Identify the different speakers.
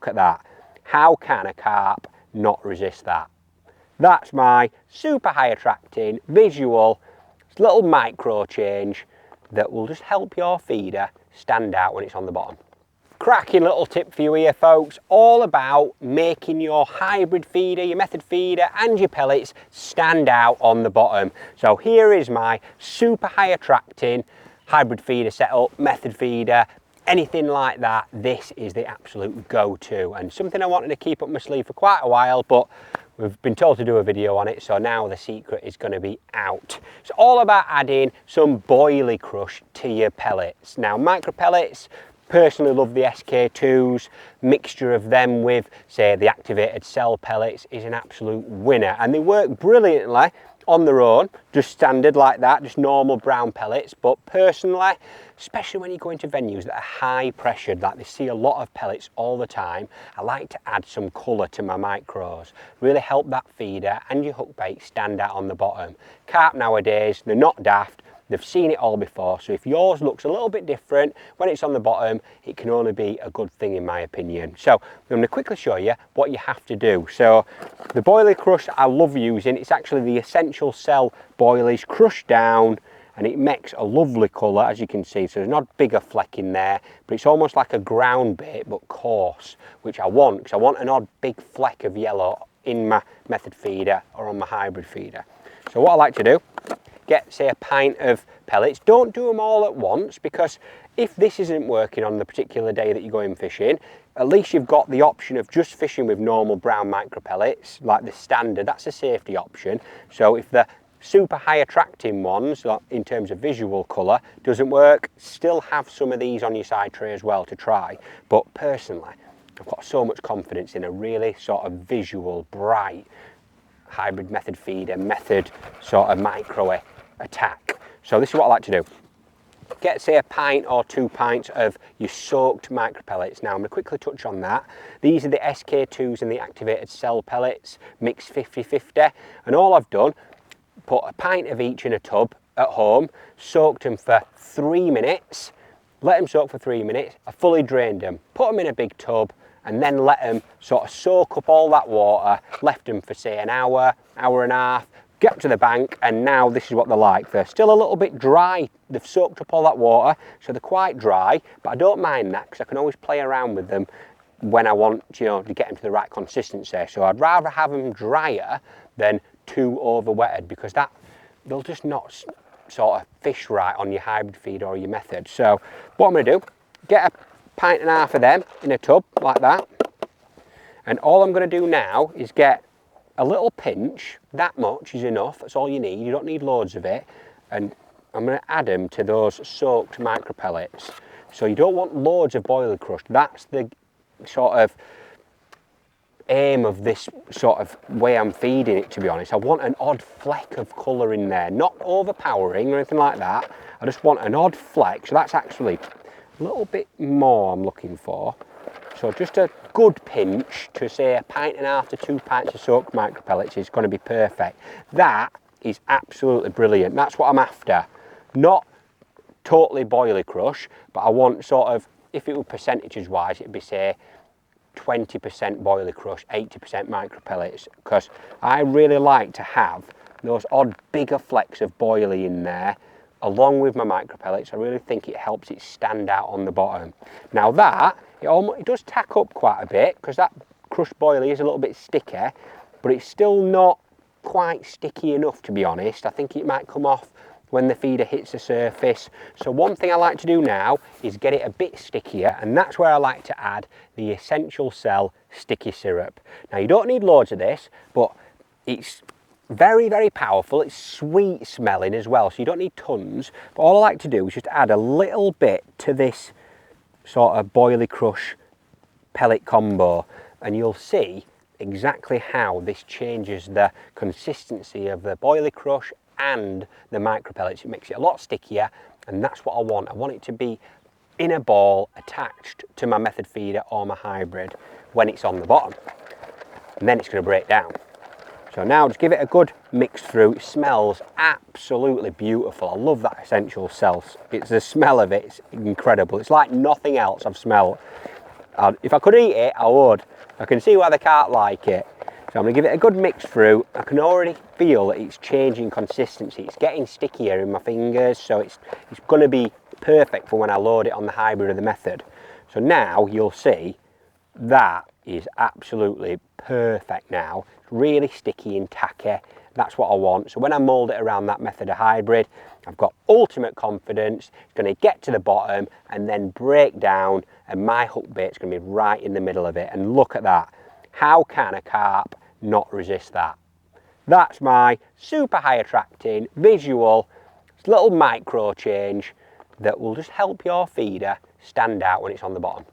Speaker 1: look at that. How can a carp not resist that? That's my super high attracting visual little micro change that will just help your feeder stand out when it's on the bottom. Cracking little tip for you here, folks, all about making your hybrid feeder, your method feeder and your pellets stand out on the bottom. So here is my super high attracting hybrid feeder setup, method feeder, anything like that. This is the absolute go-to and something I wanted to keep up my sleeve for quite a while, but we've been told to do a video on it, so now the secret is going to be out. It's all about adding some Boilie Crush to your pellets. Now, micro pellets, personally love the SK2s. Mixture of them with, say, the activated cell pellets is an absolute winner, and they work brilliantly on their own, just standard like that, just normal brown pellets. But personally, especially when you go into venues that are high pressured, like they see a lot of pellets all the time, I like to add some colour to my micros. Really help that feeder and your hook bait stand out on the bottom. Carp nowadays, they're not daft. They've seen it all before, so if yours looks a little bit different when it's on the bottom, it can only be a good thing in my opinion. So I'm going to quickly show you what you have to do. So the Boilie Crush I love using, it's actually the essential cell boilies crushed down, and it makes a lovely colour, as you can see. So there's not a bigger fleck in there, but it's almost like a ground bait but coarse, which I want, because I want an odd big fleck of yellow in my method feeder or on my hybrid feeder. So what I like to do, get, say, a pint of pellets. Don't do them all at once, because if this isn't working on the particular day that you're going fishing, at least you've got the option of just fishing with normal brown micro pellets, like the standard. That's a safety option. So if the super high attracting ones, in terms of visual colour, doesn't work, still have some of these on your side tray as well to try. But personally, I've got so much confidence in a really sort of visual, bright, hybrid method feeder, method sort of micro attack. So this is what I like to do. Get, say, a pint or 2 pints of your soaked micro pellets. Now I'm going to quickly touch on that. These are the SK2s and the activated cell pellets, mixed 50-50. And all I've done, put a pint of each in a tub at home, soaked them for 3 minutes, let them soak for 3 minutes, I fully drained them, put them in a big tub, and then let them sort of soak up all that water, left them for, say, an hour, hour and a half, get up to the bank, and now this is what they're like. They're still a little bit dry. They've soaked up all that water, so they're quite dry, but I don't mind that, because I can always play around with them when I want, you know, to get them to the right consistency. So I'd rather have them drier than too over wetted, because that, they'll just not sort of fish right on your hybrid feed or your method. So what I'm going to do, get a pint and a half of them in a tub like that, and all I'm going to do now is get a little pinch. That much is enough, that's all you need, you don't need loads of it, and I'm going to add them to those soaked micro pellets. So you don't want loads of Boilie Crush. That's the sort of aim of this sort of way I'm feeding it, to be honest. I want an odd fleck of colour in there, not overpowering or anything like that. I just want an odd fleck, so that's actually a little bit more I'm looking for. So just a good pinch to, say, a pint and a half to 2 pints of soaked micro pellets is going to be perfect. That is absolutely brilliant. That's what I'm after. Not totally Boilie Crush, but I want sort of, if it were percentages wise, it'd be, say, 20% Boilie Crush, 80% micro pellets, because I really like to have those odd bigger flecks of boilie in there along with my micro pellets. I really think it helps it stand out on the bottom. Now that, it does tack up quite a bit, because that crushed boilie is a little bit sticky, but it's still not quite sticky enough, to be honest. I think it might come off when the feeder hits the surface. So one thing I like to do now is get it a bit stickier, and that's where I like to add the essential cell sticky syrup. Now you don't need loads of this, but it's very, very powerful. It's sweet smelling as well, so you don't need tons. But all I like to do is just add a little bit to this sort of Boilie Crush pellet combo, and you'll see exactly how this changes the consistency of the Boilie Crush and the micro pellets. It makes it a lot stickier, and that's what I want. I want it to be in a ball attached to my method feeder or my hybrid when it's on the bottom, and then it's going to break down. So now just give it a good mix through. It smells absolutely beautiful. I love that essential cell. It's the smell of it, it's incredible. It's like nothing else I've smelled If I could eat it, I would. I can see why they can't like it. So I'm going to give it a good mix through. I can already feel that it's changing consistency. It's getting stickier in my fingers, so it's going to be perfect for when I load it on the hybrid of the method. So now you'll see that is absolutely perfect now. It's really sticky and tacky. That's what I want. So when I mould it around that method of hybrid, I've got ultimate confidence. It's going to get to the bottom and then break down, and my hook bait's going to be right in the middle of it. And look at that. How can a carp not resist that? That's my super high attracting visual little micro change that will just help your feeder stand out when it's on the bottom.